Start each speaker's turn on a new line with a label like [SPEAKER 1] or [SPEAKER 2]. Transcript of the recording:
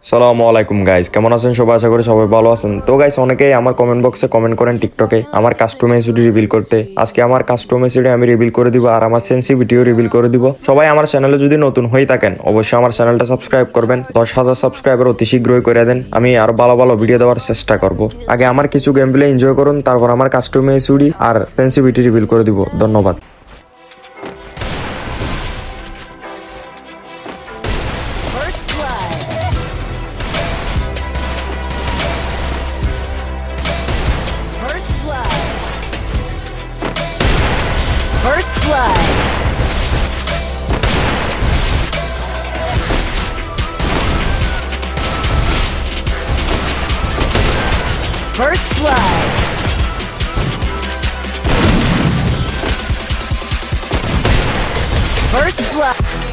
[SPEAKER 1] সালামু আলাইকুম গাইস, কেমন আছেন সবাই? আশা করি সবাই ভালো আছেন। তো গাইস, অনেকেই আমার কমেন্ট বক্সে কমেন্ট করেন টিকটকে আমার কাস্টম এসিডি রিভিল করতে। আজকে আমার কাস্টম এসিডি আমি রিভিল করে দিব আর আমার সেন্সিভিটিও রিভিল করে দিব। সবাই আমার চ্যানেলে যদি নতুন হয়ে থাকেন অবশ্যই আমার চ্যানেলটা সাবস্ক্রাইব করবেন। 10,000 সাবস্ক্রাইবার অতি শীঘ্রই করে দেন, আমি আরো ভালো ভালো ভিডিও দেওয়ার চেষ্টা করব। আগে আমার কিছু গেম প্লে এনজয় করুন, তারপর আমার কাস্টম এসিডি আর সেন্সিভিটি রিভিল করে দিব। ধন্যবাদ।
[SPEAKER 2] First blood. First blood. First blood. First blood. First blood.